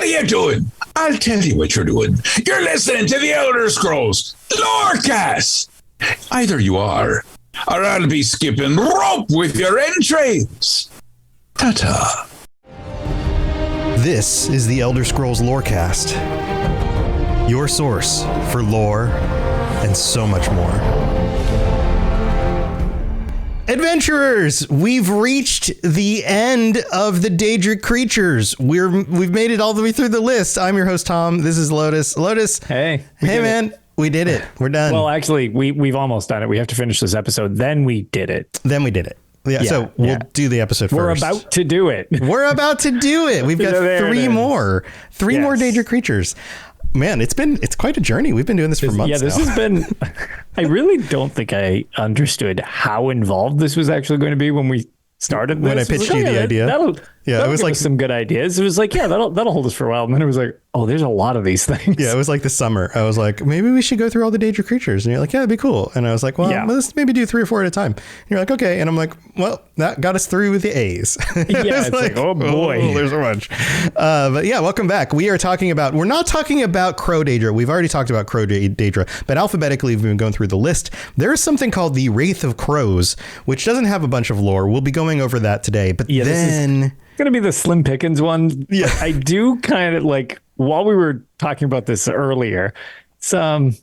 What are you doing? I'll tell you what you're doing. You're listening to the Elder Scrolls Lorecast. Either you are, or I'll be skipping rope with your entrails. Ta-ta. This is the Elder Scrolls Lorecast, your source for lore and so much more. Adventurers, we've reached the end of the daedric creatures. We've made it all the way through the list. I'm your host, Tom. This is Lotus. Lotus. Hey. Man. We did it. We're done. Well, actually, we've almost done it. We have to finish this episode. Then we did it. Yeah, so we'll do the episode first. We're about to do it. We've got three more daedric creatures. Man, it's quite a journey. We've been doing this for months. Yeah, this has been. I really don't think I understood how involved this was actually going to be when we started this. When I pitched you the idea. It was like some good ideas. It was like, yeah, that'll hold us for a while. And then it was like, oh, there's a lot of these things. Yeah, it was like the summer. I was like, maybe we should go through all the daedric creatures. And you're like, yeah, that'd be cool. And I was like, well, let's maybe do 3 or 4 at a time. And you're like, okay. And I'm like, well, that got us through with the A's. Yeah, it's like, oh boy. Oh, there's so much. But yeah, welcome back. We're not talking about Crow daedra. We've already talked about Crow daedra, but alphabetically we've been going through the list. There is something called the Wraith-of-Crows, which doesn't have a bunch of lore. We'll be going over that today. But then... It's going to be the Slim Pickens one. Yeah. I do kind of like, while we were talking about this earlier, it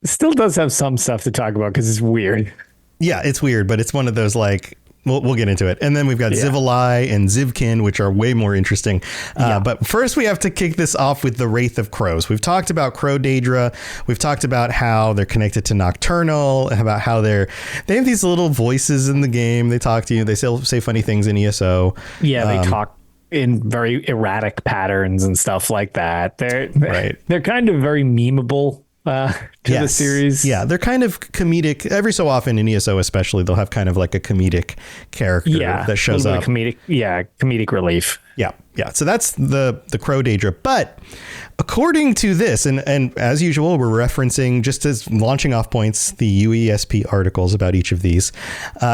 still does have some stuff to talk about because it's weird. Yeah, it's weird, but it's one of those like, we'll get into it. And then we've got Xivilai and Xivkyn, which are way more interesting. But first we have to kick this off with the Wraith-of-Crows. We've talked about Crow daedra. We've talked about how they're connected to Nocturnal, about how they have these little voices in the game. They talk to you. They say funny things in ESO. Yeah, they talk in very erratic patterns and stuff like that. They're kind of very memeable. To the series. Yeah, they're kind of comedic. Every so often in ESO especially, they'll have kind of like a comedic character that shows up. Comedic relief. Yeah. So that's the Crow daedra. But according to this, and as usual, we're referencing, just as launching off points, the UESP articles about each of these.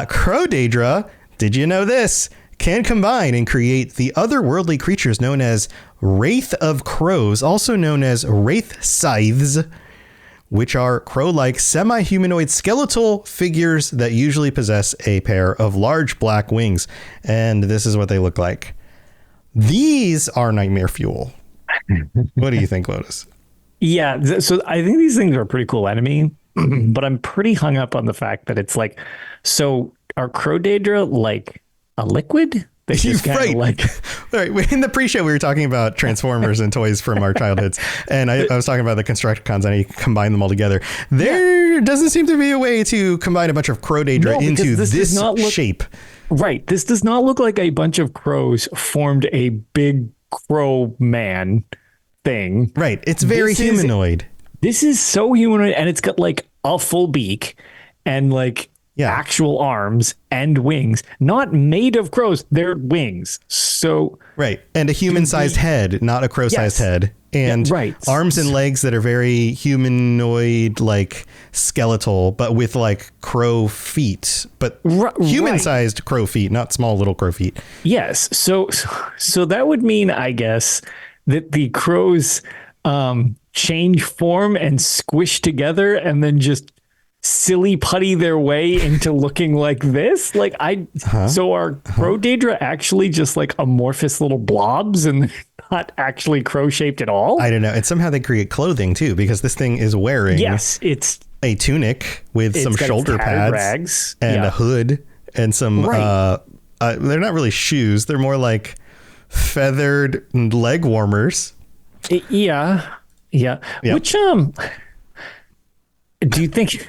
Crow daedra, did you know this? Can combine and create the otherworldly creatures known as Wraith-of-Crows, also known as Wraith Scythes, which are crow-like semi-humanoid skeletal figures that usually possess a pair of large black wings. And this is what they look like. These are nightmare fuel. What do you think, Lotus? Yeah, so I think these things are a pretty cool enemy, but I'm pretty hung up on the fact that it's like, so are crow daedra like a liquid? They just kind of like... Right. In the pre-show, we were talking about Transformers and toys from our childhoods. And I was talking about the Constructicons and you combine them all together. There doesn't seem to be a way to combine a bunch of crow daedra into this shape. Right. This does not look like a bunch of crows formed a big crow man thing. Right. It's very humanoid. This is so humanoid, and it's got like a full beak and like... actual arms and wings, not made of crows. They're wings. So right. And a human-sized head, not a crow-sized head. And arms and legs that are very humanoid, like skeletal, but with like crow feet, but human-sized crow feet, not small little crow feet. Yes. So that would mean, I guess, that the crows change form and squish together and then just silly putty their way into looking like this. Like so are crow daedra actually just like amorphous little blobs and not actually crow shaped at all? I don't know. And somehow they create clothing too, because this thing is wearing it's a tunic with some shoulder pads, rags, and a hood and some they're not really shoes, they're more like feathered leg warmers. Yeah. Which do you think...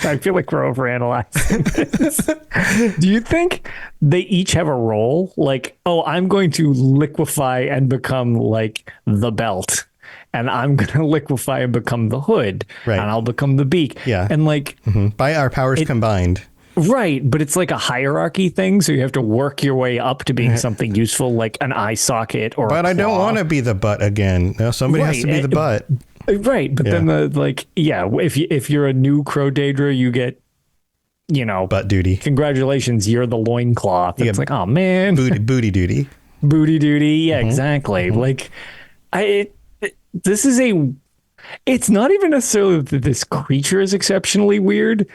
I feel like we're overanalyzing this. Do you think they each have a role? Like, oh, I'm going to liquefy and become like the belt, and I'm going to liquefy and become the hood, and I'll become the beak. Yeah. And like... by our powers combined. Right, but it's like a hierarchy thing, so you have to work your way up to being something useful, like an eye socket or But I don't want to be the butt again. No, somebody has to be the butt. Right, but then if you're a new crow daedra, you get, butt duty. Congratulations, you're the loincloth. It's like, oh man, booty duty. Booty duty. Yeah, exactly. Like, this is it's not even necessarily that this creature is exceptionally weird.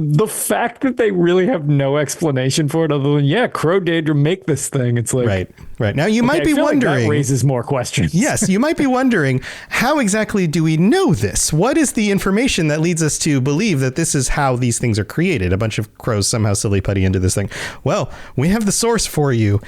The fact that they really have no explanation for it other than, Crow daedra make this thing. It's like... Right. Now, you might be wondering... Like that raises more questions. Yes, you might be wondering, how exactly do we know this? What is the information that leads us to believe that this is how these things are created? A bunch of crows somehow silly putty into this thing. Well, we have the source for you.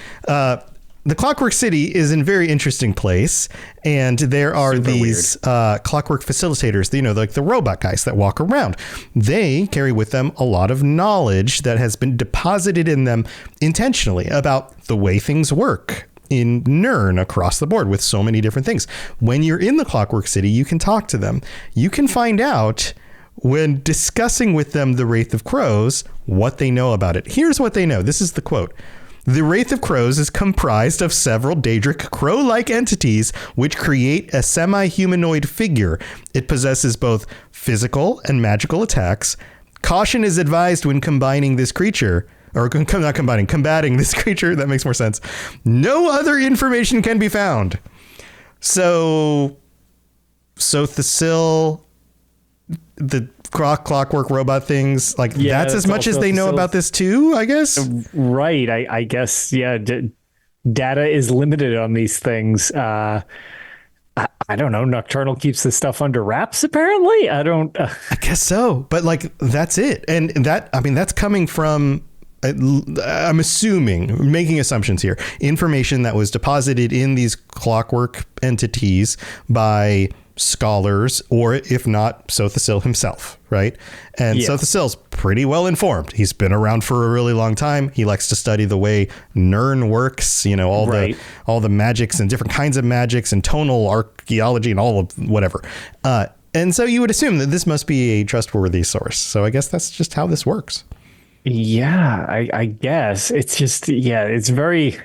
The Clockwork City is in a very interesting place, and there are these clockwork facilitators, like the robot guys that walk around. They carry with them a lot of knowledge that has been deposited in them intentionally about the way things work in Nirn across the board with so many different things. When you're in the Clockwork City, you can talk to them. You can find out when discussing with them the Wraith-of-Crows what they know about it. Here's what they know. This is the quote. The Wraith-of-Crows is comprised of several daedric crow-like entities which create a semi-humanoid figure. It possesses both physical and magical attacks. Caution is advised when combining this creature, or not combating this creature. That makes more sense. No other information can be found. So Thasil, the clockwork robot things, that's as much as they know about this too, I guess. Right. I guess, data is limited on these things. I don't know. Nocturnal keeps this stuff under wraps, apparently. I guess so. But that's it. And that's coming from, I'm assuming, making assumptions here, information that was deposited in these clockwork entities by scholars, or if not, Thasil himself, right? And Thasil's pretty well informed. He's been around for a really long time. He likes to study the way Nirn works, all the magics and different kinds of magics and tonal archaeology and all of whatever. And so you would assume that this must be a trustworthy source. So I guess that's just how this works. Yeah, I guess. It's just, it's very...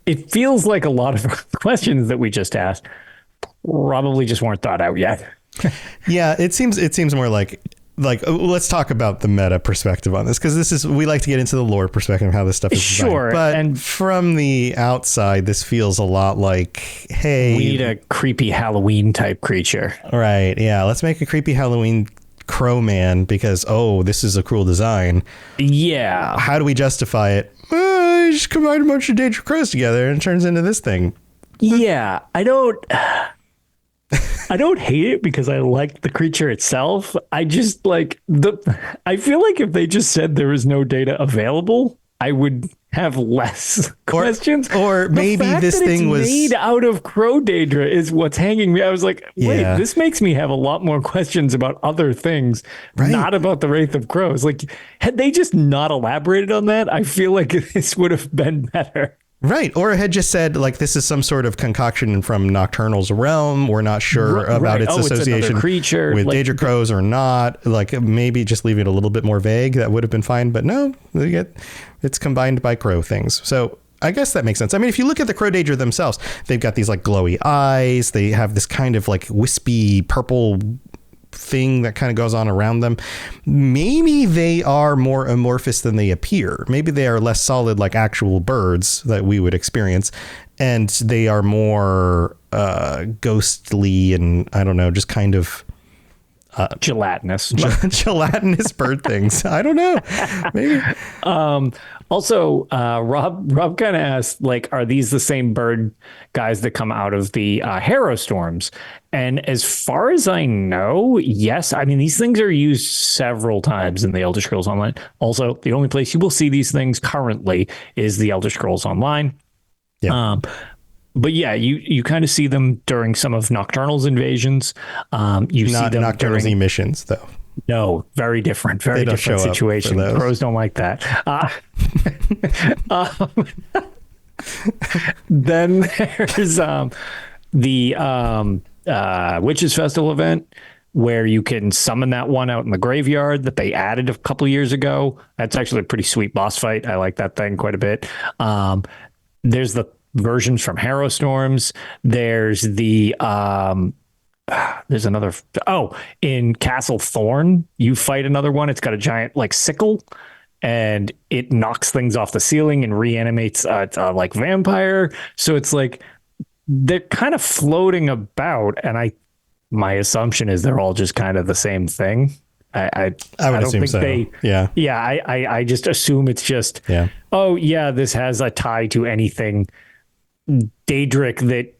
It feels like a lot of questions that we just asked probably just weren't thought out yet. Yeah, it seems more like let's talk about the meta perspective on this, because we like to get into the lore perspective of how this stuff is designed. Sure, but from the outside, this feels a lot like, hey, we need a creepy Halloween type creature. Right? Yeah, let's make a creepy Halloween crow man because this is a cool design. Yeah. How do we justify it? You just combine a bunch of daedric crows together and it turns into this thing. Yeah, I don't hate it because I like the creature itself. I just I feel like if they just said there is no data available, I would have less questions. Or maybe this thing was made out of crow daedra is what's hanging me. I was like, wait, this makes me have a lot more questions about other things, not about the Wraith-of-Crows. Had they just not elaborated on that, I feel like this would have been better. Right. Or it had just said, this is some sort of concoction from Nocturnal's realm. We're not sure about its association creature, with daedric crows or not. Maybe just leave it a little bit more vague. That would have been fine. But no, it's combined by crow things. So I guess that makes sense. I mean, if you look at the crow daedra themselves, they've got these glowy eyes. They have this kind of wispy purple thing that kind of goes on around them. Maybe they are more amorphous than they appear. Maybe they are less solid like actual birds that we would experience, and they are more ghostly and I don't know, just kind of gelatinous gelatinous bird things. I don't know, maybe. Also, Rob kind of asked, are these the same bird guys that come out of the Harrow Storms? And as far as I know, yes. I mean, these things are used several times in the Elder Scrolls Online. Also, the only place you will see these things currently is the Elder Scrolls Online. Yeah. But yeah, you kind of see them during some of Nocturnal's invasions. You see them Nocturnal's emissions, though. No, very different. Very different situation. Crows don't like that. Then there's the Witches Festival event where you can summon that one out in the graveyard that they added a couple years ago. That's actually a pretty sweet boss fight. I like that thing quite a bit. There's the versions from Harrow Storms. There's the there's another. In Castle Thorn, you fight another one. It's got a giant sickle, and it knocks things off the ceiling and reanimates like vampire. So it's like they're kind of floating about, and my assumption is they're all just kind of the same thing. I would assume so. I just assume it's just this has a tie to anything daedric that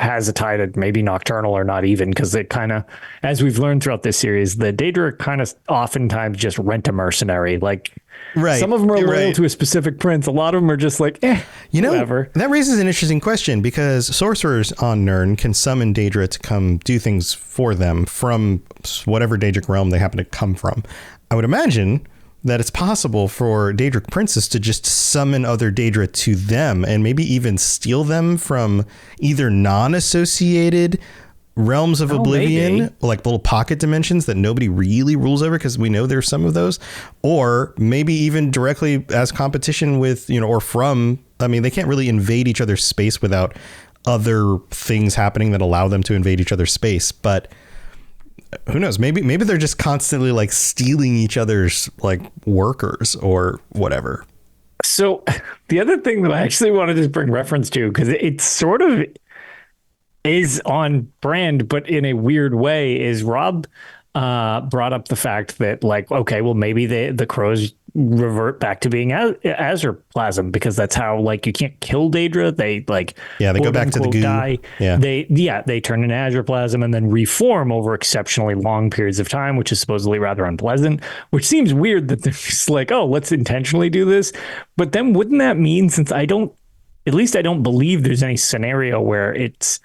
has a tie to maybe nocturnal, or not even, because it kind of, as we've learned throughout this series, the daedric kind of oftentimes just rent a mercenary. Like some of them are loyal to a specific prince, a lot of them are just like whatever. That raises an interesting question, because sorcerers on Nirn can summon daedra to come do things for them from whatever daedric realm they happen to come from. I would imagine that it's possible for daedric princes to just summon other daedra to them, and maybe even steal them from either non-associated realms of oblivion, like little pocket dimensions that nobody really rules over, because we know there's some of those, or maybe even directly as competition with, or from, they can't really invade each other's space without other things happening that allow them to invade each other's space. But who knows? Maybe they're just constantly like stealing each other's like workers or whatever. So the other thing that I actually want to just bring reference to, because it sort of is on brand, but in a weird way, is Rob brought up the fact that, like, okay, well, maybe the crows revert back to being azure plasm, because that's how, like, you can't kill daedra. They they go back to the goo. Die. They turn into azure plasm and then reform over exceptionally long periods of time, which is supposedly rather unpleasant, which seems weird that they're just like, oh, let's intentionally do this. But then wouldn't that mean, since I don't believe there's any scenario where it's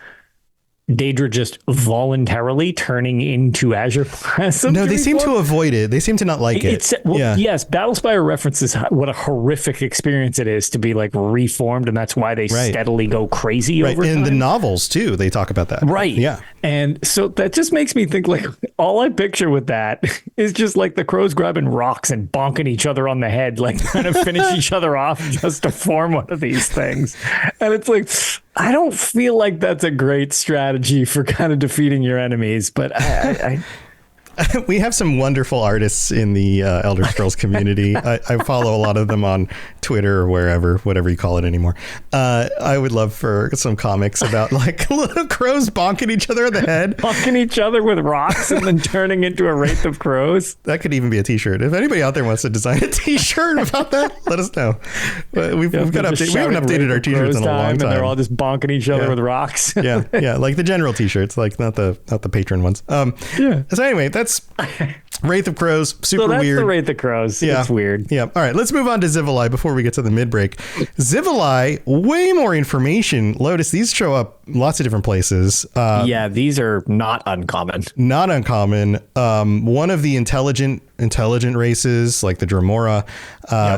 daedra just voluntarily turning into azure plasm? No, they seem to avoid it. They seem to not like it. Yes, Battlespire references what a horrific experience it is to be like reformed, and that's why they steadily go crazy over time. In the novels too, they talk about that. Right. Yeah. And so that just makes me think, like, all I picture with that is just like the crows grabbing rocks and bonking each other on the head, like trying to finish each other off just to form one of these things. And it's like, I don't feel like that's a great strategy for kind of defeating your enemies, but I we have some wonderful artists in the Elder Scrolls community. I follow a lot of them on Twitter or wherever, whatever you call it anymore. I would love for some comics about like little crows bonking each other on the head. Bonking each other with rocks and then turning into a Wraith of Crows. That could even be a t-shirt. If anybody out there wants to design a t-shirt about that, let us know. We've got to update. We haven't updated our t-shirts in a long time. And they're all just bonking each other with rocks. yeah, like the general t-shirts, like not the patron ones. So anyway, that's Wraith of Crows. Super weird. That's the Wraith of Crows. Yeah. It's weird. Yeah. All right. Let's move on to Xivilai before we get to the mid-break. Xivilai, way more information. Lotus, these show up lots of different places. These are not uncommon. Not uncommon. One of the intelligent races, like the Dremora.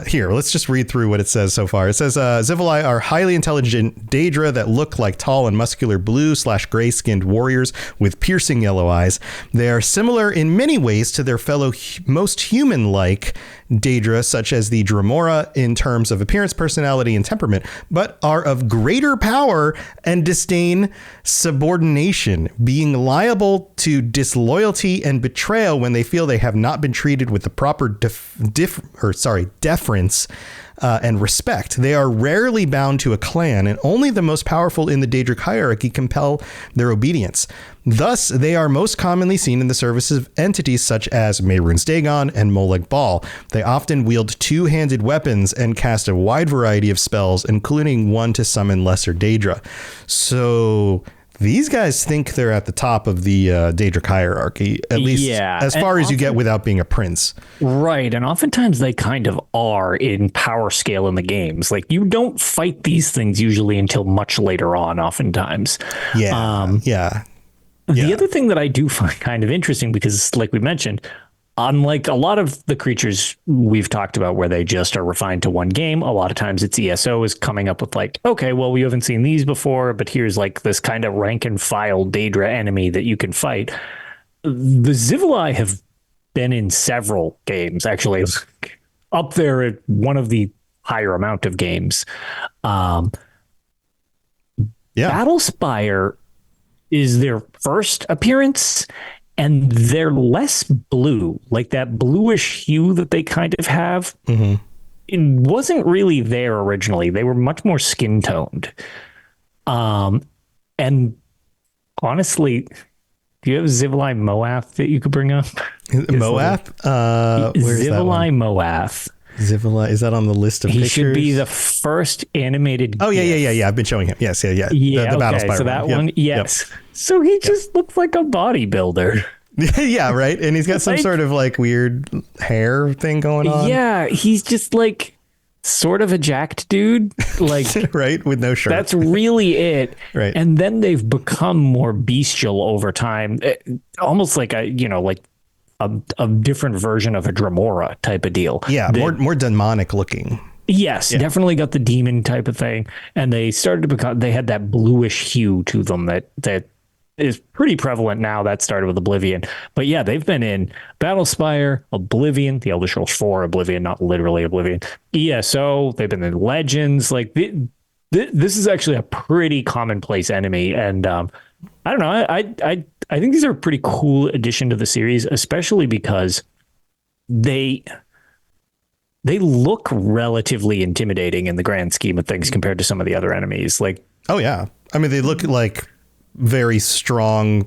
Here, let's just read through what it says so far. It says Xivilai are highly intelligent daedra that look like tall and muscular blue/gray-skinned warriors with piercing yellow eyes. They are similar in many ways to their fellow most human-like daedra, such as the Dremora in terms of appearance, personality, and temperament, but are of greater power and disdain subordination, being liable to disloyalty and betrayal when they feel they have not been treated with the proper deference and respect. They are rarely bound to a clan, and only the most powerful in the daedric hierarchy compel their obedience. Thus, they are most commonly seen in the service of entities such as Mehrunes Dagon and Molag Bal. They often wield two-handed weapons and cast a wide variety of spells, including one to summon lesser daedra. So these guys think they're at the top of the daedric hierarchy, at least as far as you get without being a prince. Right. And oftentimes they kind of are in power scale in the games. Like, you don't fight these things usually until much later on, oftentimes. The other thing that I do find kind of interesting, because like we mentioned, unlike a lot of the creatures we've talked about where they just are refined to one game, a lot of times it's ESO is coming up with like, okay, well, we haven't seen these before, but here's like this kind of rank and file daedra enemy that you can fight. The Xivilai have been in several games, actually, up there at one of the higher amount of games. Battlespire is their first appearance, and they're less blue, like that bluish hue that they kind of have. Mm-hmm. It wasn't really there originally. They were much more skin toned. And honestly, do you have Xivilai Moath that you could bring up? Moath? Xivilai Moath. Xivilai, is that on the list of pictures? He should be the first animated. Oh, yeah. I've been showing him. Yes, yeah. The Battle Spire. So that one, yes. Yep. So he just looks like a bodybuilder. Yeah, right. And he's got some sort of like weird hair thing going on. Yeah, he's just like sort of a jacked dude, like right, with no shirt. That's really it. Right. And then they've become more bestial over time, almost like a different version of a Dremora type of deal. Yeah, more demonic looking. Yes, definitely got the demon type of thing. And they started to become, they had that bluish hue to them that is pretty prevalent now. That started with Oblivion. But yeah, they've been in Battlespire, Oblivion, the Elder Scrolls 4 Oblivion, not literally Oblivion, ESO, they've been in Legends. Like this is actually a pretty commonplace enemy. And I don't know, I think these are a pretty cool addition to the series, especially because they look relatively intimidating in the grand scheme of things compared to some of the other enemies. Like, oh yeah. I mean, they look like very strong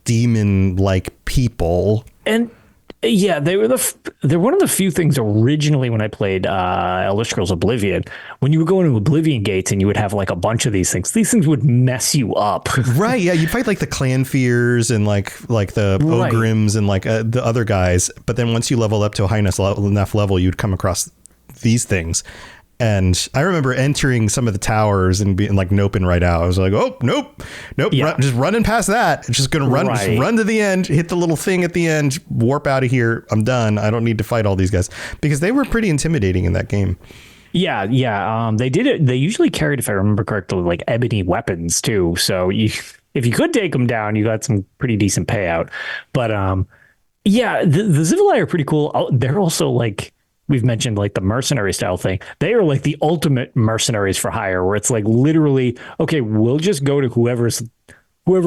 demon-like people. And yeah, they're one of the few things originally when I played Elder Scrolls Oblivion, when you would go into Oblivion gates and you would have like a bunch of these things would mess you up. Right. Yeah. You'd fight like the clan fears and like the ogrims and like the other guys. But then once you level up to a high enough level, you'd come across these things. And I remember entering some of the towers and being like, nope, and right out. I was like, oh, nope, yeah. Just running past that. Just going to run, just run to the end, hit the little thing at the end, warp out of here. I'm done. I don't need to fight all these guys, because they were pretty intimidating in that game. Yeah. They did it. They usually carried, if I remember correctly, like ebony weapons too. So if you could take them down, you got some pretty decent payout. But yeah, the Xivilai are pretty cool. They're also like, we've mentioned like the mercenary style thing. They are like the ultimate mercenaries for hire, where it's like literally, okay, we'll just go to whoever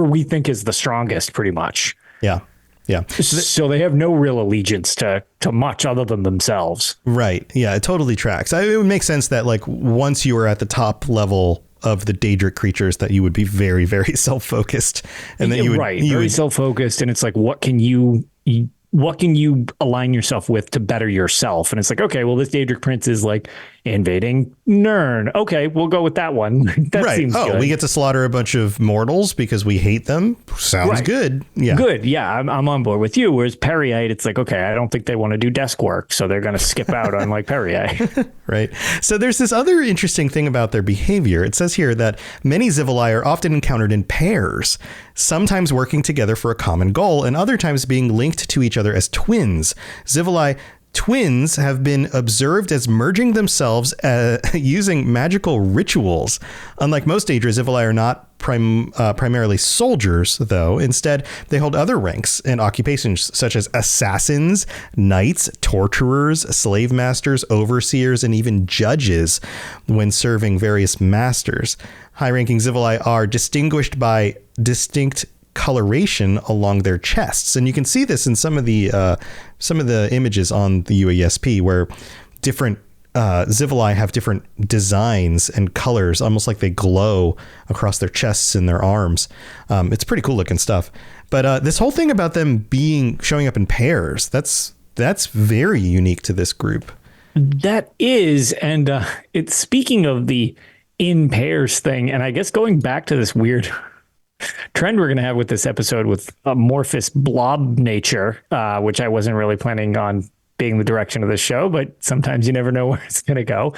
we think is the strongest, pretty much. Yeah. Yeah. So they have no real allegiance to much other than themselves. Right. Yeah, it totally tracks. It would make sense that like once you were at the top level of the daedric creatures, that you would be very, very self-focused. And then very self-focused. And it's like, what can you align yourself with to better yourself? And it's like, okay, well, this Daedric Prince is like invading Nirn. Okay, we'll go with that one. That seems good. We get to slaughter a bunch of mortals because we hate them. Sounds good. Yeah. Good. Yeah, I'm on board with you. Whereas Periite, it's like, okay, I don't think they want to do desk work, so they're going to skip out on like Periite. Right. So there's this other interesting thing about their behavior. It says here that many Xivilai are often encountered in pairs, sometimes working together for a common goal, and other times being linked to each other as twins. Xivilai twins have been observed as merging themselves using magical rituals. Unlike most daedra, Xivilai are not primarily soldiers, though. Instead, they hold other ranks and occupations such as assassins, knights, torturers, slave masters, overseers, and even judges when serving various masters. High-ranking Xivilai are distinguished by distinct coloration along their chests, and you can see this in some of the images on the UASP, where different Xivilai have different designs and colors, almost like they glow across their chests and their arms. It's pretty cool looking stuff. But this whole thing about them showing up in pairs, that's very unique to this group. That is, and it's speaking of the in pairs thing, and I guess going back to this weird trend we're going to have with this episode with amorphous blob nature, which I wasn't really planning on being the direction of the show, but sometimes you never know where it's going to go.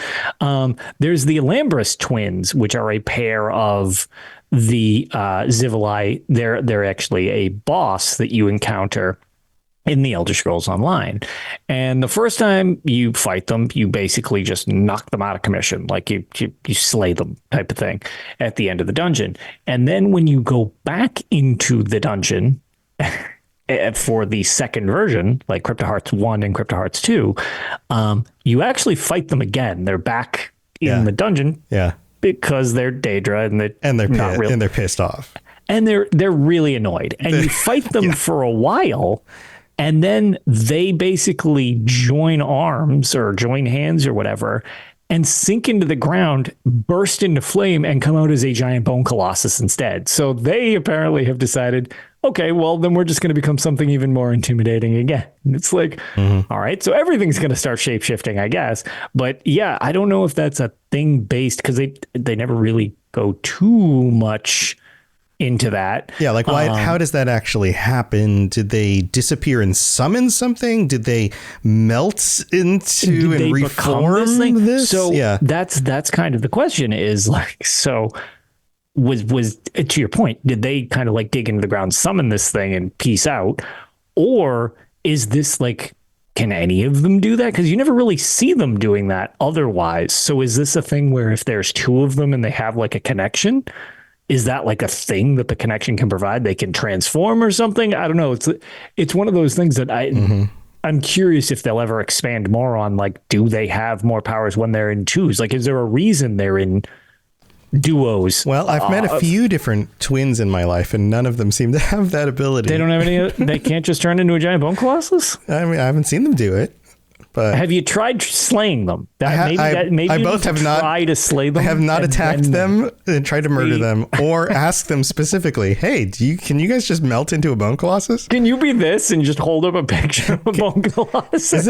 There's the Alambris twins, which are a pair of the Xivilai. They're actually a boss that you encounter in the Elder Scrolls Online. And the first time you fight them, you basically just knock them out of commission, like you slay them type of thing at the end of the dungeon. And then when you go back into the dungeon for the second version, like Crypto Hearts 1 and Crypto Hearts 2, you actually fight them again. They're back in the dungeon. Yeah. Because they're daedra and they're they're pissed off. and they're really annoyed, and you fight them for a while, and then they basically join arms or join hands or whatever and sink into the ground, burst into flame, and come out as a giant bone colossus instead. So they apparently have decided, okay, well, then we're just going to become something even more intimidating again. And it's like, all right, so everything's going to start shape-shifting, I guess. But yeah, I don't know if that's a thing based, because they never really go too much into that. Yeah, like why? How does that actually happen? Did they disappear and summon something? Did they melt into and reform this? So that's kind of the question. Is like, so was to your point? Did they kind of like dig into the ground, summon this thing, and peace out, or is this like? Can any of them do that? Because you never really see them doing that otherwise. So is this a thing where if there's two of them and they have like a connection? Is that like a thing that the connection can provide? They can transform or something? I don't know. It's one of those things that I'm curious if they'll ever expand more on, like, do they have more powers when they're in twos? Like, is there a reason they're in duos? Well, I've met a few different twins in my life, and none of them seem to have that ability. They don't have any. They can't just turn into a giant bone colossus? I mean, I haven't seen them do it. But have you tried slaying them? Maybe I both have not. Try to slay them. I have not attacked them and tried to murder them, or ask them specifically, "Hey, can you guys just melt into a bone colossus? Can you be this and just hold up a picture of a bone colossus?" Is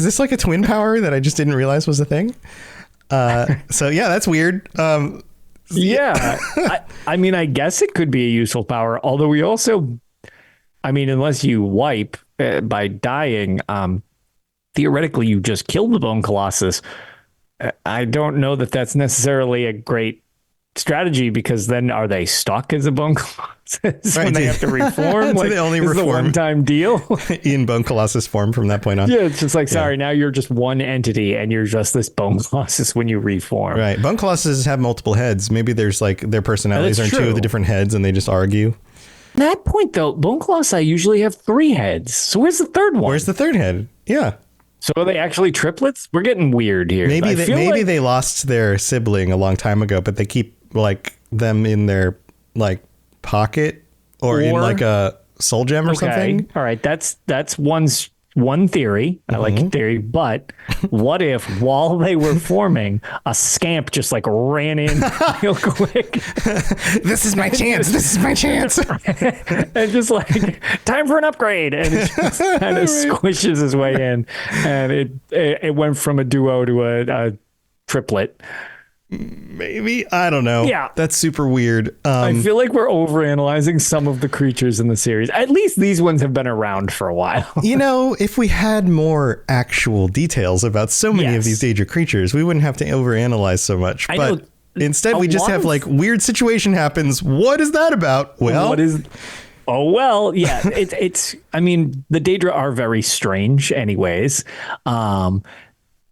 this like a twin power that I just didn't realize was a thing? So yeah, that's weird. Yeah, I mean, I guess it could be a useful power. Although we also, I mean, unless you wipe by dying. Theoretically, you just killed the bone colossus. I don't know that that's necessarily a great strategy, because then are they stuck as a bone colossus when they have to reform? Like, they only reform a one-time deal in bone colossus form from that point on. Yeah, it's just like, sorry, now you're just one entity and you're just this bone colossus when you reform. Right. Bone colossuses have multiple heads. Maybe there's like their personalities are in two of the different heads and they just argue. At that point, though, bone colossi usually have 3 heads. So where's the third one? Where's the third head? Yeah. So are they actually triplets? We're getting weird here. Maybe they lost their sibling a long time ago, but they keep like them in their like pocket or in like a soul gem or something. All right, that's one theory. I like your theory, but what if while they were forming, a scamp just like ran in real quick? This is my chance. This is my chance. And just like, time for an upgrade. And it just kind of squishes his way in. And it went from a duo to a triplet. Maybe. I don't know. Yeah. That's super weird. I feel like we're overanalyzing some of the creatures in the series. At least these ones have been around for a while. You know, if we had more actual details about so many of these daedra creatures, we wouldn't have to overanalyze so much. But instead, we just have like weird situation happens. What is that about? Well, yeah, it's, I mean, the daedra are very strange anyways.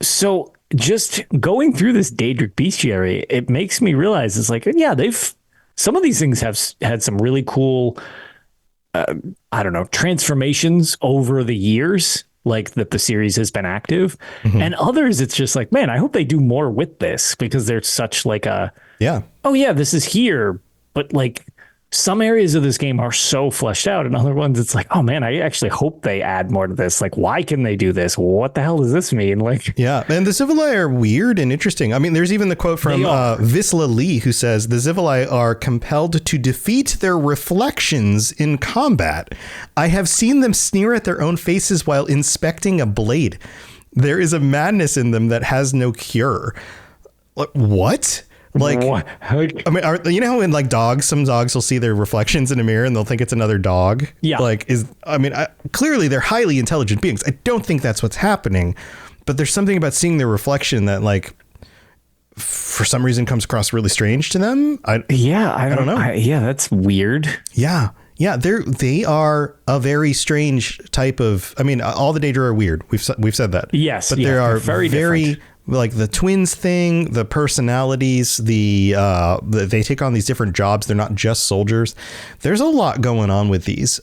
So just going through this daedric bestiary, it makes me realize it's like, yeah, some of these things have had some really cool, I don't know, transformations over the years, like that the series has been active. And others, it's just like, man, I hope they do more with this, because they're such like oh yeah, this is here. But like some areas of this game are so fleshed out, and other ones it's like, oh man, I actually hope they add more to this. Like, why can they do this? What the hell does this mean? Like, yeah, and the Xivilai are weird and interesting. I mean, there's even the quote from Visla Lee, who says the Xivilai are compelled to defeat their reflections in combat. I have seen them sneer at their own faces while inspecting a blade. There is a madness in them that has no cure. What? Like, I mean, you know how in like dogs, some dogs will see their reflections in a mirror and they'll think it's another dog. Yeah. Like, clearly they're highly intelligent beings. I don't think that's what's happening, but there's something about seeing their reflection that like, for some reason comes across really strange to them. I don't know. Yeah. That's weird. Yeah. Yeah. They are a very strange type of, I mean, all the daedra are weird. We've said that. Yes. But there are very like the twins thing, the personalities, they take on these different jobs. They're not just soldiers. There's a lot going on with these.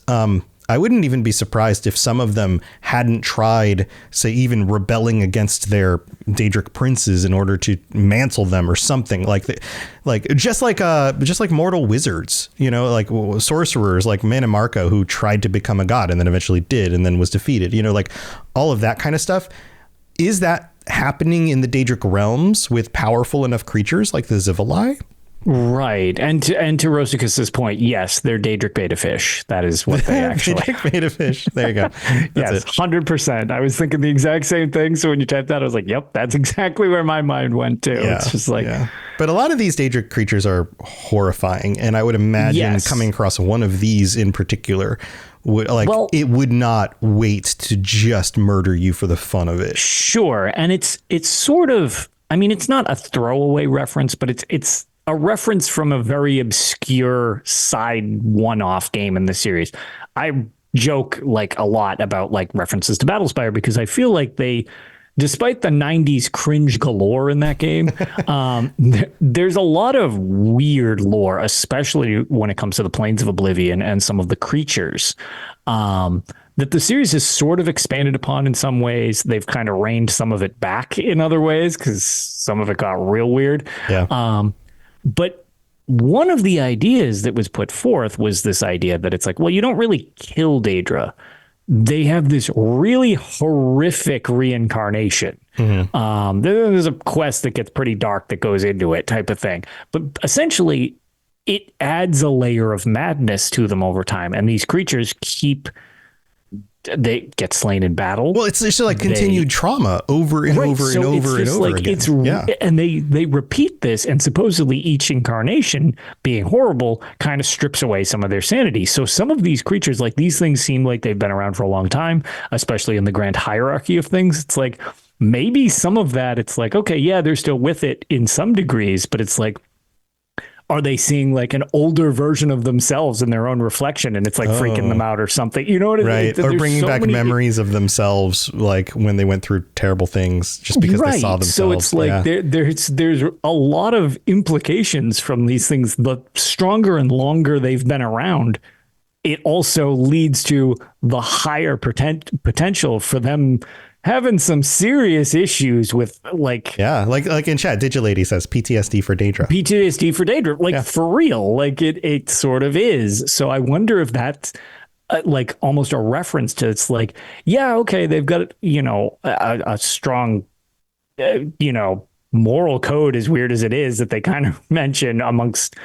I wouldn't even be surprised if some of them hadn't tried, say, even rebelling against their daedric princes in order to mantle them or something just like mortal wizards, like sorcerers like Manimarco, who tried to become a god and then eventually did and then was defeated, like all of that kind of stuff. Is that happening in the daedric realms with powerful enough creatures like the Xivilai? Right. And to Rosicus's point, yes, they're daedric beta fish. That is what they actually daedric beta fish. There you go. Yes, 100%. I was thinking the exact same thing. So when you typed that, I was like, yep, that's exactly where my mind went to. Yeah, it's just like, but a lot of these daedric creatures are horrifying. And I would imagine coming across one of these in particular it would not wait to just murder you for the fun of it. Sure. And it's sort of, I mean, it's not a throwaway reference, but it's a reference from a very obscure side one-off game in the series. I joke like a lot about like references to Battlespire because I feel like they, despite the 90s cringe galore in that game, there's a lot of weird lore, especially when it comes to the Plains of Oblivion and some of the creatures that the series has sort of expanded upon in some ways. They've kind of reined some of it back in other ways because some of it got real weird. Yeah. But one of the ideas that was put forth was this idea that it's like, well, you don't really kill daedra. They have this really horrific reincarnation. Mm-hmm. There's a quest that gets pretty dark that goes into it type of thing. But essentially, it adds a layer of madness to them over time. And these creatures they get slain in battle. Well, it's just like continued trauma over and over and over and over again. And they repeat this, and supposedly each incarnation, being horrible, kind of strips away some of their sanity. So some of these creatures, like these things, seem like they've been around for a long time, especially in the grand hierarchy of things. It's like maybe some of that, it's like, okay, yeah, they're still with it in some degrees, but it's like, are they seeing like an older version of themselves in their own reflection, and it's like freaking them out or something? You know what I mean? Right. Or bringing back memories of themselves, like when they went through terrible things just because they saw themselves. So it's like there's a lot of implications from these things. The stronger and longer they've been around, it also leads to the higher potential for them having some serious issues with like in chat, Digilady says PTSD for daedra. PTSD for daedra, for real, like it sort of is. So I wonder if that's like almost a reference to, it's like, yeah, okay, they've got a strong moral code, as weird as it is, that they kind of mention amongst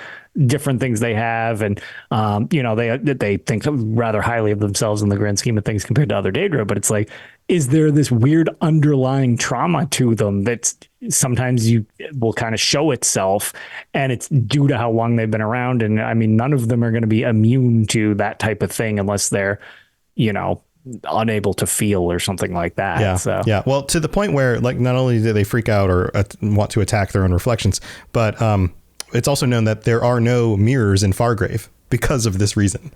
different things they have, and they think rather highly of themselves in the grand scheme of things compared to other daedra. But it's like, is there this weird underlying trauma to them that sometimes will kind of show itself, and it's due to how long they've been around? And I mean, none of them are going to be immune to that type of thing unless they're, unable to feel or something like that. Yeah. So. Yeah. Well, to the point where like not only do they freak out or want to attack their own reflections, but it's also known that there are no mirrors in Fargrave because of this reason.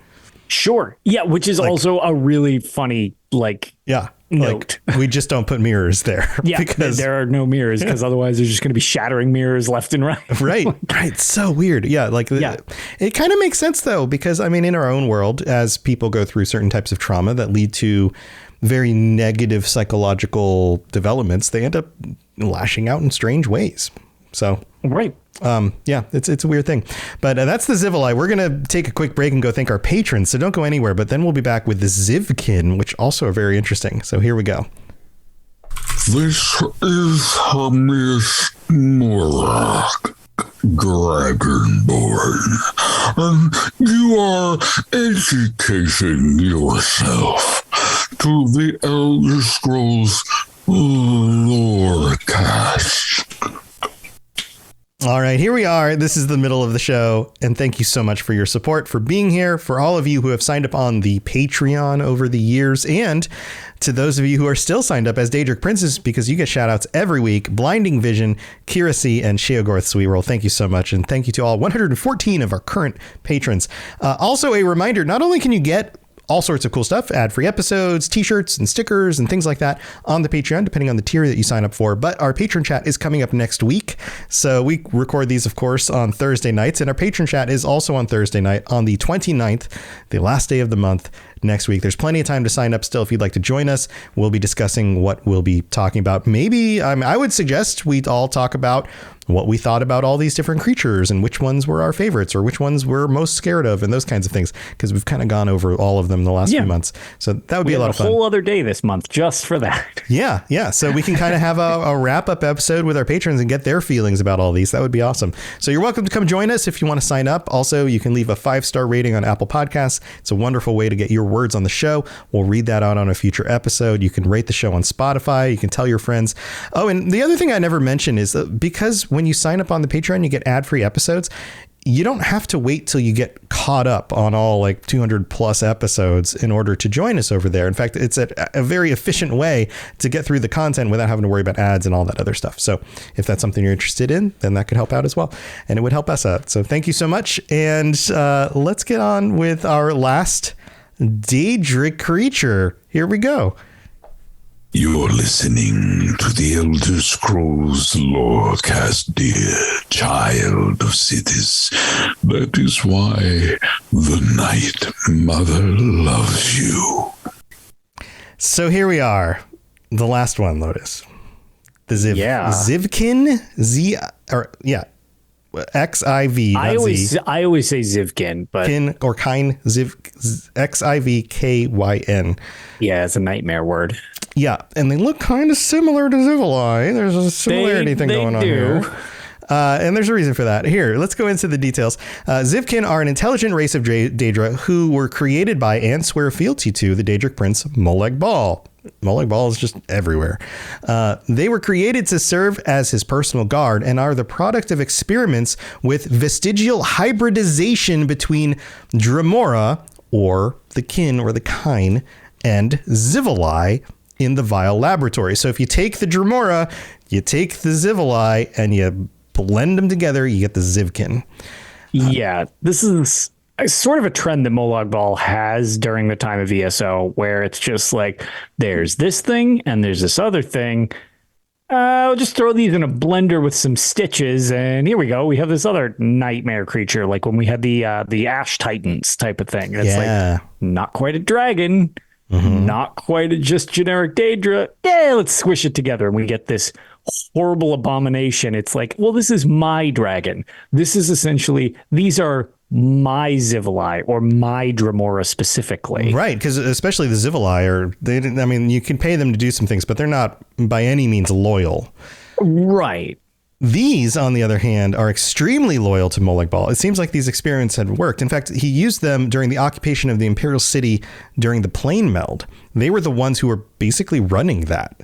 Sure. Yeah. Which is also a really funny, note. Like, we just don't put mirrors there. Yeah. Because there are no mirrors, because otherwise there's just going to be shattering mirrors left and right. Right. So weird. Yeah. It kind of makes sense though, because I mean, in our own world, as people go through certain types of trauma that lead to very negative psychological developments, they end up lashing out in strange ways. So, right. It's a weird thing, but that's the Xivilai. We're going to take a quick break and go thank our patrons. So don't go anywhere, but then we'll be back with the Xivkyn, which also are very interesting. So here we go. This is Hamis Morak, Dragonborn, and you are educating yourself to the Elder Scrolls Lorecast. All right, here we are. This is the middle of the show. And thank you so much for your support, for being here, for all of you who have signed up on the Patreon over the years, and to those of you who are still signed up as Daedric Princes, because you get shout outs every week. Blinding Vision, Kira C, and Sheogorth Sweeroll. Thank you so much. And thank you to all 114 of our current patrons. Also a reminder, not only can you get all sorts of cool stuff, ad-free episodes, t-shirts and stickers and things like that on the Patreon, depending on the tier that you sign up for. But our patron chat is coming up next week. So we record these, of course, on Thursday nights. And our patron chat is also on Thursday night on the 29th, the last day of the month next week. There's plenty of time to sign up still if you'd like to join us. We'll be discussing what we'll be talking about. Maybe I would suggest we all talk about what we thought about all these different creatures and which ones were our favorites or which ones we're most scared of and those kinds of things, because we've kind of gone over all of them the last few months. So that would be a lot of fun. A whole other day this month just for that. Yeah. So we can kind of have a wrap up episode with our patrons and get their feelings about all these. That would be awesome. So you're welcome to come join us if you want to sign up. Also, you can leave a 5-star rating on Apple Podcasts. It's a wonderful way to get your words on the show. We'll read that out on a future episode. You can rate the show on Spotify. You can tell your friends. Oh, and the other thing I never mentioned is that because when you sign up on the Patreon, you get ad-free episodes. You don't have to wait till you get caught up on all like 200 plus episodes in order to join us over there. In fact, it's a very efficient way to get through the content without having to worry about ads and all that other stuff. So if that's something you're interested in, then that could help out as well. And it would help us out. So thank you so much. And let's get on with our last daedric creature. Here we go. You're listening to the Elder Scrolls Lorecast, dear child of cities. That is why the Night Mother loves you. So here we are. The last one, Lotus. The Xivkyn? Xiv. I always say Xivkyn, but Kin or Kyn, Xivkyn. Yeah, it's a nightmare word. Yeah, and they look kind of similar to Xivilai. There's a similarity thing going on here. And there's a reason for that. Here, let's go into the details. Xivkyn are an intelligent race of daedra who were created by and swear fealty to the daedric prince Molag Bal. Molag Bal is just everywhere. They were created to serve as his personal guard and are the product of experiments with vestigial hybridization between Dremora, or the kin or the kine, and Xivilai in the Vile laboratory. So if you take the Dremora, you take the Xivilai, and you blend them together, you get the Xivkyn. Yeah, this is sort of a trend that Molag Bal has during the time of ESO, where it's just like, there's this thing and there's this other thing. I'll just throw these in a blender with some stitches, and here we go. We have this other nightmare creature, like when we had the Ash Titans type of thing. It's like not quite a dragon, not quite a just generic daedra. Yeah, let's squish it together, and we get this horrible abomination. It's like, well, this is my dragon. This is essentially, these are my Xivilai or my Dremora specifically. Right, because especially the Xivilai you can pay them to do some things, but they're not by any means loyal. Right. These, on the other hand, are extremely loyal to Molag Bal. It seems like these experiments had worked. In fact, he used them during the occupation of the Imperial City during the Plane Meld. They were the ones who were basically running that.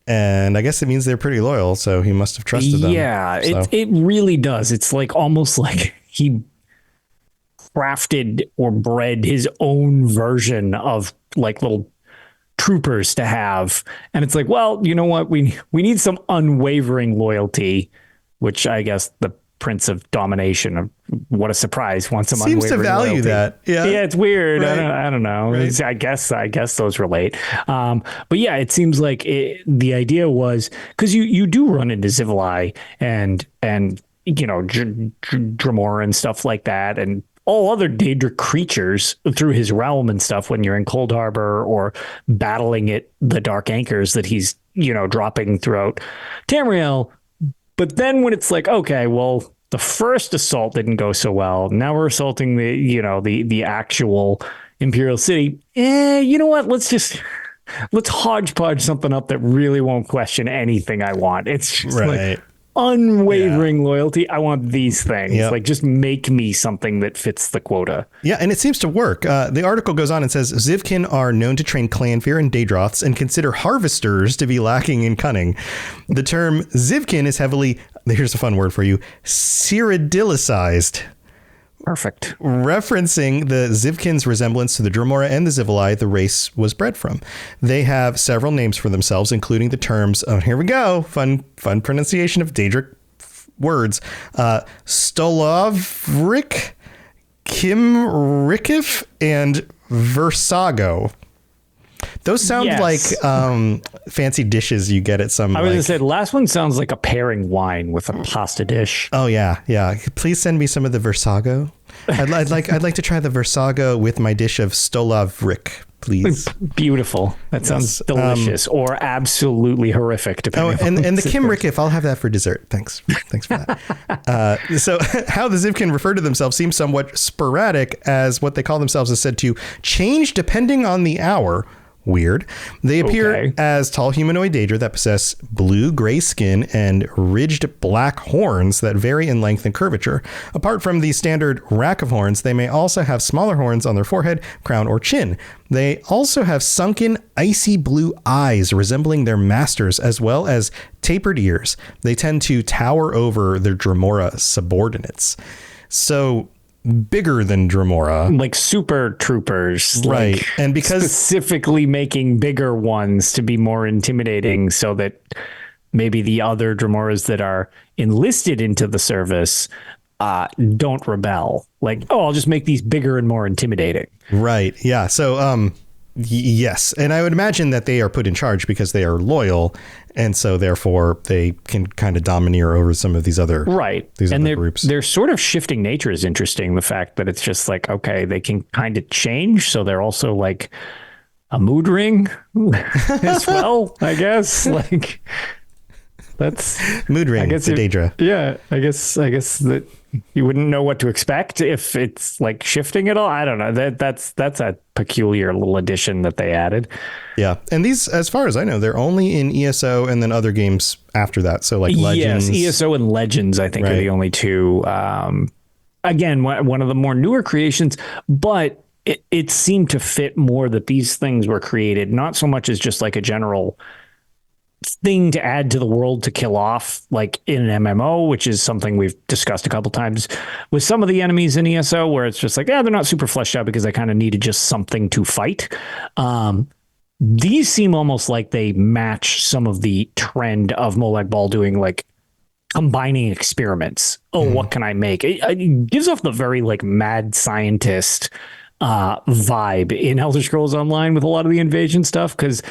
And I guess it means they're pretty loyal, so he must have trusted them. Yeah, so. It really does. It's like almost like he crafted or bred his own version of like little troopers to have. And it's like, well, you know what? We need some unwavering loyalty, which I guess the Prince of Domination, what a surprise, wants some seems unwavering to value loyalty. That. Yeah, it's weird. Right. I don't know. Right. I guess those relate. But yeah, it seems like the idea was, because you do run into Xivilai and you know, Dremora and stuff like that, and all other daedric creatures through his realm and stuff when you're in Cold Harbor or battling at the Dark Anchors that he's, you know, dropping throughout Tamriel. But then when it's like, okay, well, the first assault didn't go so well. Now we're assaulting the actual Imperial City. You know what? Let's hodgepodge something up that really won't question anything I want. It's just like unwavering loyalty. I want these things. Yep. Like, just make me something that fits the quota. Yeah, and it seems to work. The article goes on and says, Xivkyn are known to train clan fear and daedroths and consider harvesters to be lacking in cunning. The term Xivkyn is heavily, here's a fun word for you, cyridilicized. Perfect. Referencing the Xivkyn's resemblance to the Dremora and the Xivilai the race was bred from. They have several names for themselves, including the terms, here we go, fun pronunciation of daedric words, Stolovrik, Kimrikif, and Versago. Those sound like fancy dishes you get at some. I was gonna say the last one sounds like a pairing wine with a pasta dish. Oh yeah. Please send me some of the Versago. I'd like to try the Versago with my dish of Stolavrik, please. Beautiful. That sounds delicious, or absolutely horrific. Depending and the Kim Rickif, I'll have that for dessert. Thanks for that. So how the Xivkyn refer to themselves seems somewhat sporadic, as what they call themselves is said to change depending on the hour. Weird. They appear as tall humanoid daedra that possess blue-gray skin and ridged black horns that vary in length and curvature. Apart from the standard rack of horns, they may also have smaller horns on their forehead, crown, or chin. They also have sunken, icy blue eyes resembling their masters, as well as tapered ears. They tend to tower over their Dremora subordinates. So bigger than Dremora, like super troopers, right? Like, and because specifically making bigger ones to be more intimidating, so that maybe the other Dremoras that are enlisted into the service don't rebel. Like, oh, I'll just make these bigger and more intimidating. Right. Yeah. So yes, and I would imagine that they are put in charge because they are loyal, and so therefore they can kind of domineer over some of these other groups. Their sort of shifting nature is interesting. The fact that it's just like, okay, they can kind of change, so they're also like a mood ring as well, I guess. Like that's mood ring. I guess the daedra. Yeah, I guess that you wouldn't know what to expect if it's like shifting at all. I don't know. That's a peculiar little addition that they added. Yeah. And these, as far as I know, they're only in ESO and then other games after that. So like Legends. Yes, ESO and Legends, I think, are the only two. Again, one of the more newer creations, but it seemed to fit more that these things were created, not so much as just like a general thing to add to the world to kill off, like in an MMO, which is something we've discussed a couple times with some of the enemies in ESO, where it's just like, they're not super fleshed out because I kind of needed just something to fight. These seem almost like they match some of the trend of Molag Bal doing like combining experiments. What can I make? It gives off the very like mad scientist vibe in Elder Scrolls Online with a lot of the invasion stuff, because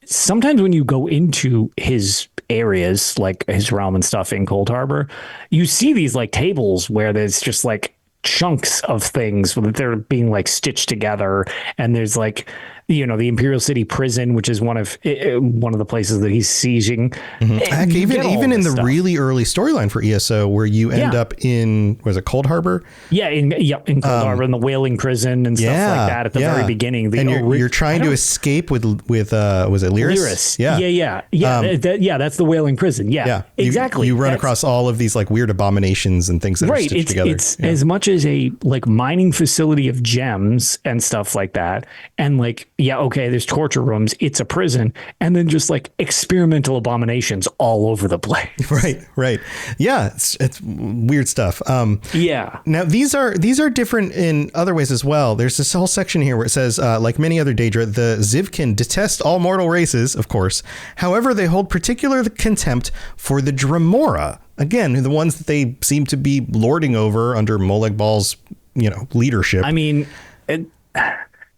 sometimes when you go into his areas, like his realm and stuff in Cold Harbor, you see these like tables where there's just like chunks of things that they're being like stitched together. And there's like, the Imperial City prison, which is one of the places that he's sieging. Heck, even in the stuff. Really early storyline for ESO, where you end up in, was it Cold Harbor? Yeah, in Cold Harbor, in the whaling prison and stuff like that at the very beginning. And you're trying to escape with was it Lyris? Yeah. That's the whaling prison. Yeah. Exactly. You run across all of these like weird abominations and things that are stitched together. It's as much as a like mining facility of gems and stuff like that, and like, there's torture rooms, it's a prison, and then just like experimental abominations all over the place. Right. Yeah, it's weird stuff. Now these are different in other ways as well. There's this whole section here where it says, like many other daedra, the Xivkyn detest all mortal races, of course. However, they hold particular contempt for the Dremora. Again, the ones that they seem to be lording over under Molag Bal's, leadership. I mean,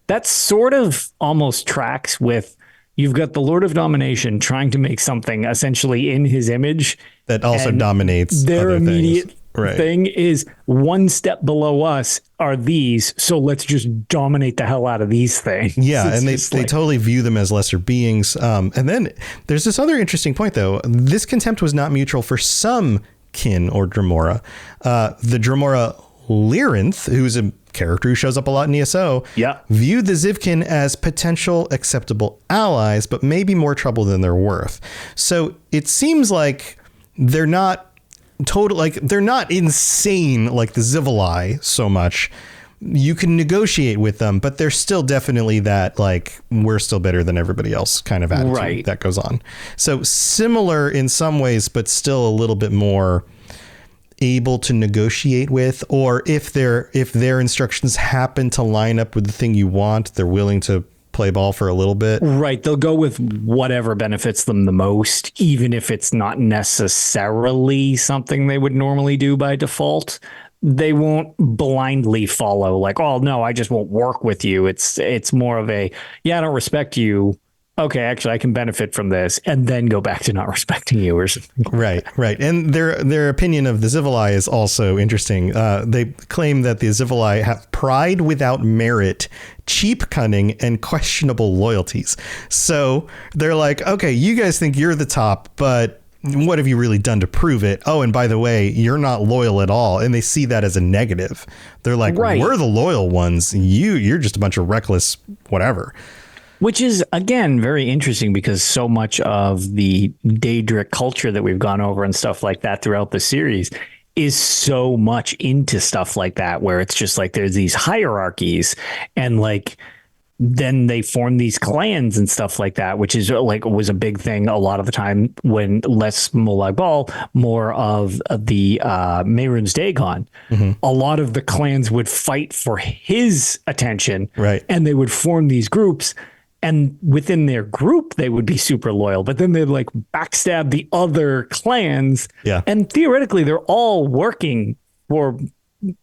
that sort of almost tracks with, you've got the Lord of Domination trying to make something essentially in his image that also dominates their other immediate things. thing is one step below us are these, so let's just dominate the hell out of these things. Yeah, and they totally view them as lesser beings. And then there's this other interesting point, though. This contempt was not mutual for some kin or Dremora. The Dremora Lyrinth, who's a character who shows up a lot in ESO, viewed the Xivkyn as potential acceptable allies, but maybe more trouble than they're worth. So it seems like they're not they're not insane like the Xivilai so much. You can negotiate with them, but there's still definitely that like, we're still better than everybody else kind of attitude that goes on. So similar in some ways, but still a little bit more able to negotiate with, or if their instructions happen to line up with the thing you want, they're willing to play ball for a little bit. Right. They'll go with whatever benefits them the most, even if it's not necessarily something they would normally do by default. they won't blindly follow like, oh no, I just won't work with you. It's more of a, yeah, I don't respect you. Okay, actually, I can benefit from this, and then go back to not respecting you or something. Right. And their opinion of the Xivilai is also interesting. They claim that the Xivilai have pride without merit, cheap cunning, and questionable loyalties. So they're like, okay, you guys think you're the top, but what have you really done to prove it? Oh, and by the way, you're not loyal at all. And they see that as a negative. They're like, we're the loyal ones. You're just a bunch of reckless whatever. Which is, again, very interesting because so much of the daedra culture that we've gone over and stuff like that throughout the series is so much into stuff like that, where it's just like there's these hierarchies and like then they form these clans and stuff like that, which is like was a big thing a lot of the time when less Molag Bal, more of the Mehrunes Dagon. Mm-hmm. A lot of the clans would fight for his attention, right? And they would form these groups. And within their group, they would be super loyal, but then they'd like backstab the other clans. Yeah. And theoretically, they're all working for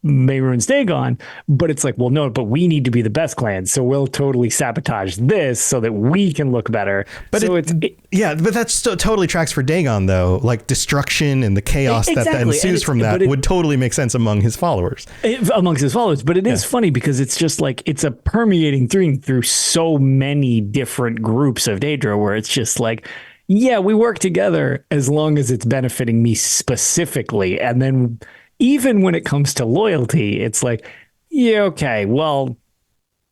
Mehrunes Dagon, but it's like, well, no, but we need to be the best clan. So we'll totally sabotage this so that we can look better. But so but that still totally tracks for Dagon, though. Like destruction and the chaos that ensues from that would totally make sense among his followers. But it is funny because it's just like it's a permeating through so many different groups of daedra where it's just like, yeah, we work together as long as it's benefiting me specifically. And then even when it comes to loyalty, it's like, yeah, okay, well,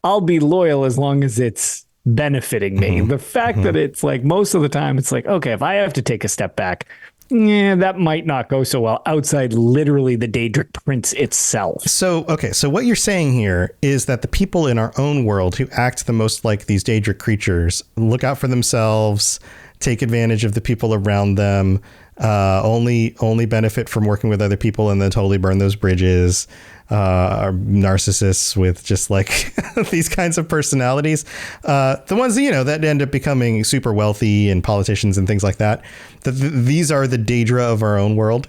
I'll be loyal as long as it's benefiting me. The fact that it's like most of the time, it's like, okay, if I have to take a step back, that might not go so well outside literally the Daedric Prince itself. So what you're saying here is that the people in our own world who act the most like these Daedric creatures look out for themselves, take advantage of the people around them, only benefit from working with other people and then totally burn those bridges, are narcissists with just like these kinds of personalities. The ones, that end up becoming super wealthy and politicians and things like that. These are the Daedra of our own world.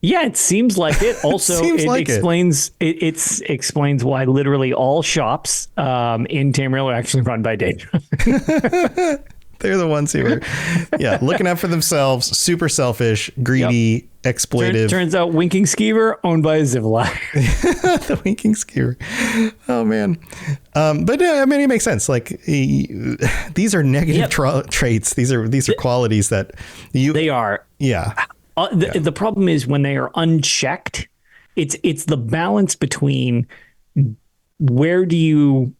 Yeah, it seems like it. Also, it explains why literally all shops in Tamriel are actually run by Daedra. They're the ones who are, looking out for themselves, super selfish, greedy, exploitive. Turns out Winking Skeever owned by a Xivilai. The Winking Skeever. Oh, man. But I mean, it makes sense. Like these are negative traits. These are qualities that they are. Yeah. The problem is when they are unchecked, it's the balance between where do you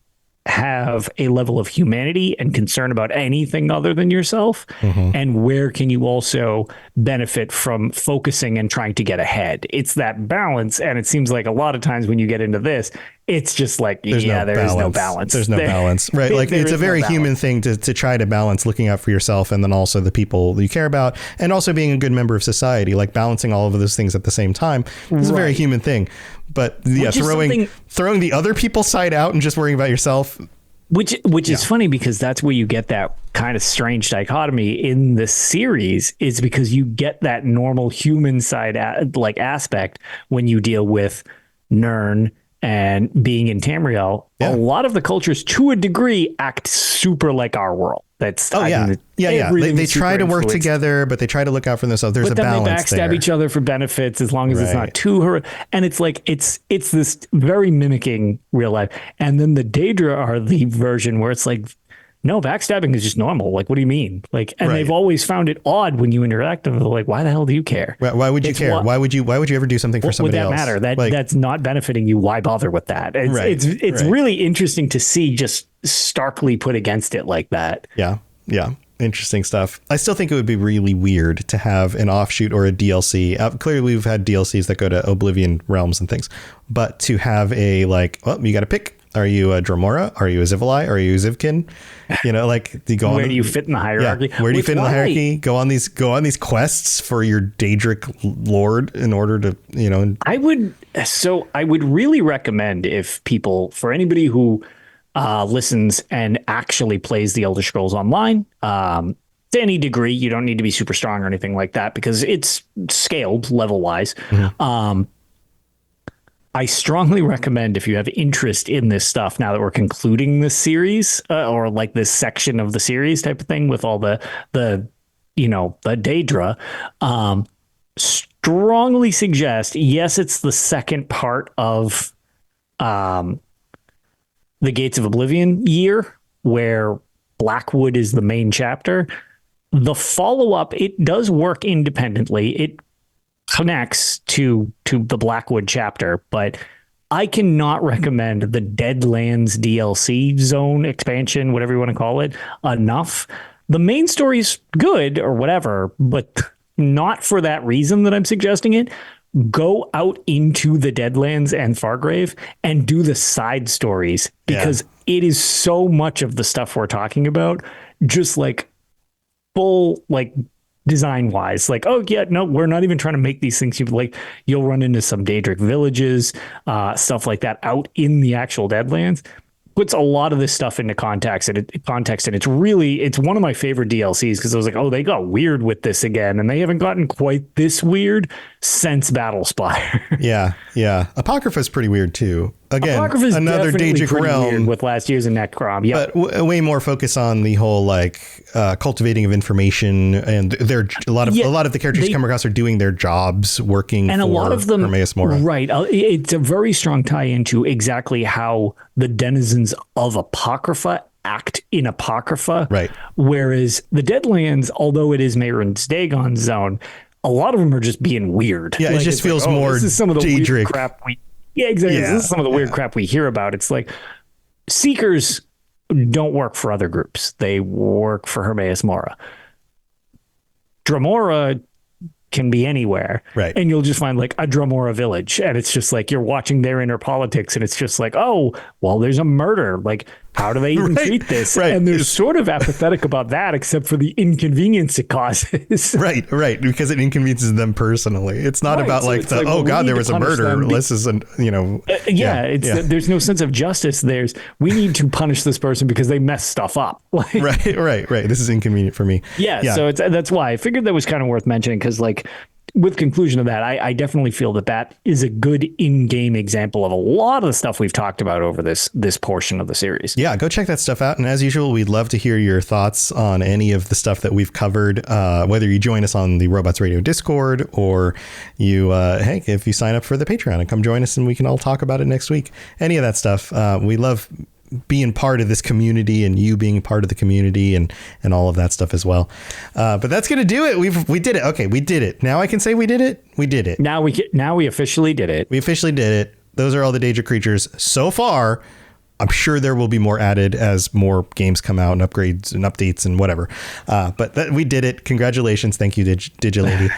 have a level of humanity and concern about anything other than yourself, and where can you also benefit from focusing and trying to get ahead. It's that balance, and it seems like a lot of times when you get into this, it's just like, there is no balance. There's no balance, right? Like it's a very human thing to try to balance looking out for yourself and then also the people you care about, and also being a good member of society, like balancing all of those things at the same time. It's a very human thing. But yeah, throwing the other people's side out and just worrying about yourself. Which is funny because that's where you get that kind of strange dichotomy in the series, is because you get that normal human side aspect when you deal with Nirn and being in Tamriel. A lot of the cultures to a degree act super like our world. They try to work together, but they try to look out for themselves. There's a balance there. They backstab each other for benefits as long as it's not too horrific. And it's like it's this very mimicking real life. And then the Daedra are the version where it's like, no, backstabbing is just normal. Like, what do you mean? Like, and they've always found it odd when you interact with them. Like, why the hell do you care? Why would you care? Why would you ever do something for somebody else? Would that matter? That's not benefiting you. Why bother with that? It's really interesting to see just starkly put against it like that. Yeah. Interesting stuff. I still think it would be really weird to have an offshoot or a DLC. Clearly, we've had DLCs that go to Oblivion realms and things, but to have you got to pick. Are you a Dromora? Are you a Xivilai? Are you a Xivkyn? Where do you fit in the hierarchy? Yeah. Where do you fit in the hierarchy? Go on these quests for your Daedric lord in order to, I would really recommend, if people, for anybody who listens and actually plays the Elder Scrolls Online, to any degree, you don't need to be super strong or anything like that because it's scaled level wise. I strongly recommend, if you have interest in this stuff, now that we're concluding this series, or like this section of the series type of thing with all the daedra, strongly suggest, yes, it's the second part of the Gates of Oblivion year, where Blackwood is the main chapter. The follow-up, it does work independently. It connects to the Blackwood chapter, but I cannot recommend the Deadlands DLC zone expansion, whatever you want to call it, enough. The main story's good or whatever, but not for that reason that I'm suggesting it. Go out into the Deadlands and Fargrave and do the side stories, because it is so much of the stuff we're talking about, just like full, like design wise, like, oh yeah, no, we're not even trying to make these things. You'll run into some Daedric villages, stuff like that out in the actual Deadlands. Puts a lot of this stuff into context, and it's one of my favorite DLCs, because I was like, oh, they got weird with this again, and they haven't gotten quite this weird since Battlespire. yeah. Apocrypha's pretty weird too. Again, Apocrypha's another Daedric realm weird with last year's in Necrom, but way more focus on the whole cultivating of information, and a lot of the characters you come across are doing their jobs, working, and a lot of them, Hermaeus Mora. Right, it's a very strong tie into exactly how the denizens of Apocrypha act in Apocrypha. Right. Whereas the Deadlands, although it is Mehrunes Dagon's zone, a lot of them are just being weird. Yeah, it just feels more this is some of the Daedric weird crap exactly. Yeah, this is some of the weird crap we hear about. It's like Seekers don't work for other groups. They work for Hermaeus Mora. Dremora can be anywhere. Right. And you'll just find like a Dremora village, and it's just like you're watching their inner politics, and it's just like, oh, well, there's a murder. Like, how do they even treat this? Right. And they're sort of apathetic about that, except for the inconvenience it causes. Right, because it inconveniences them personally. It's not about there was a murder. This is there's no sense of justice. We need to punish this person because they messed stuff up. Right. This is inconvenient for me. Yeah. So that's why I figured that was kind of worth mentioning, because with conclusion of that, I definitely feel that is a good in-game example of a lot of the stuff we've talked about over this portion of the series. Yeah, go check that stuff out. And as usual, we'd love to hear your thoughts on any of the stuff that we've covered, whether you join us on the Robots Radio Discord, or if you sign up for the Patreon and come join us and we can all talk about it next week. Any of that stuff. We love being part of this community, and you being part of the community, and all of that stuff as well. But that's going to do it. We did it. Okay, we did it. Now I can say we did it. We did it. Now we officially did it. We officially did it. Those are all the Daedra creatures so far. I'm sure there will be more added as more games come out and upgrades and updates and whatever. But we did it. Congratulations. Thank you, Digilady.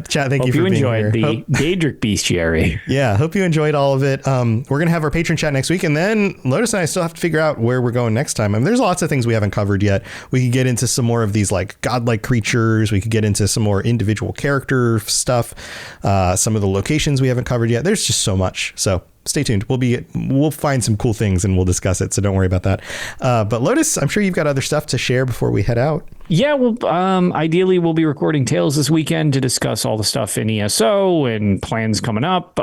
Chat, thank you for being here. Hope you enjoyed the Daedric bestiary. Yeah, hope you enjoyed all of it. We're going to have our patron chat next week, and then Lotus and I still have to figure out where we're going next time. I mean, there's lots of things we haven't covered yet. We could get into some more of these like godlike creatures. We could get into some more individual character stuff. Some of the locations we haven't covered yet. There's just so much. So stay tuned. We'll find some cool things and we'll discuss it. So don't worry about that. But Lotus, I'm sure you've got other stuff to share before we head out. Yeah, well, ideally we'll be recording Tales this weekend to discuss all the stuff in ESO and plans coming up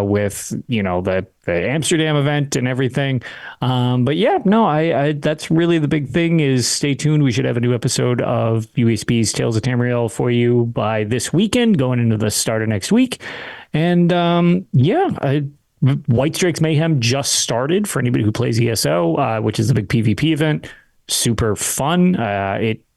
with, the Amsterdam event and everything. But yeah, no, I that's really the big thing is stay tuned. We should have a new episode of USB's Tales of Tamriel for you by this weekend, going into the start of next week. And White Strikes Mayhem just started for anybody who plays ESO, which is a big PvP event. Super fun.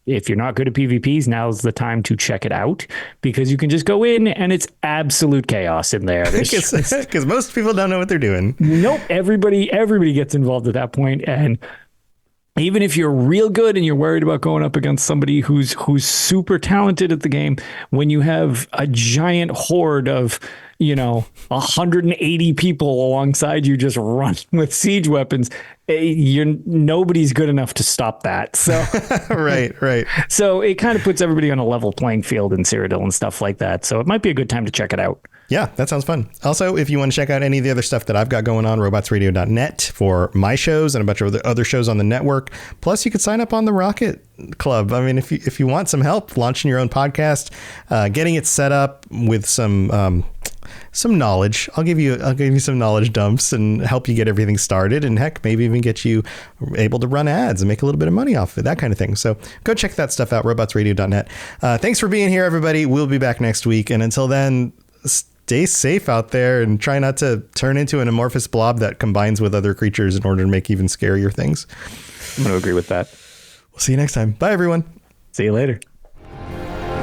If you're not good at PvPs, now's the time to check it out, because you can just go in and it's absolute chaos in there. Because most people don't know what they're doing. Nope. Everybody gets involved at that point. And even if you're real good and you're worried about going up against somebody who's super talented at the game, when you have a giant horde of 180 people alongside you just running with siege weapons, nobody's good enough to stop that. So right. So it kind of puts everybody on a level playing field in Cyrodiil and stuff like that. So it might be a good time to check it out. Yeah, that sounds fun. Also, if you want to check out any of the other stuff that I've got going on, robotsradio.net for my shows and a bunch of other shows on the network. Plus, you could sign up on the Rocket Club. I mean, if you want some help launching your own podcast, getting it set up with some some knowledge. I'll give you some knowledge dumps and help you get everything started, and heck, maybe even get you able to run ads and make a little bit of money off of it, that kind of thing. So go check that stuff out, robotsradio.net. Thanks for being here, everybody. We'll be back next week, and until then, stay safe out there and try not to turn into an amorphous blob that combines with other creatures in order to make even scarier things. I'm going to agree with that. We'll see you next time. Bye, everyone. See you later.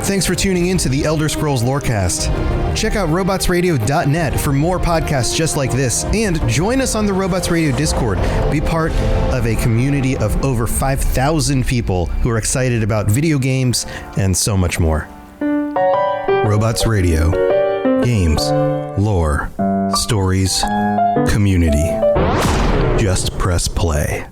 Thanks for tuning in to the Elder Scrolls Lorecast. Check out robotsradio.net for more podcasts just like this, and join us on the Robots Radio Discord. Be part of a community of over 5,000 people who are excited about video games and so much more. Robots Radio. Games, lore, stories, community. Just press play.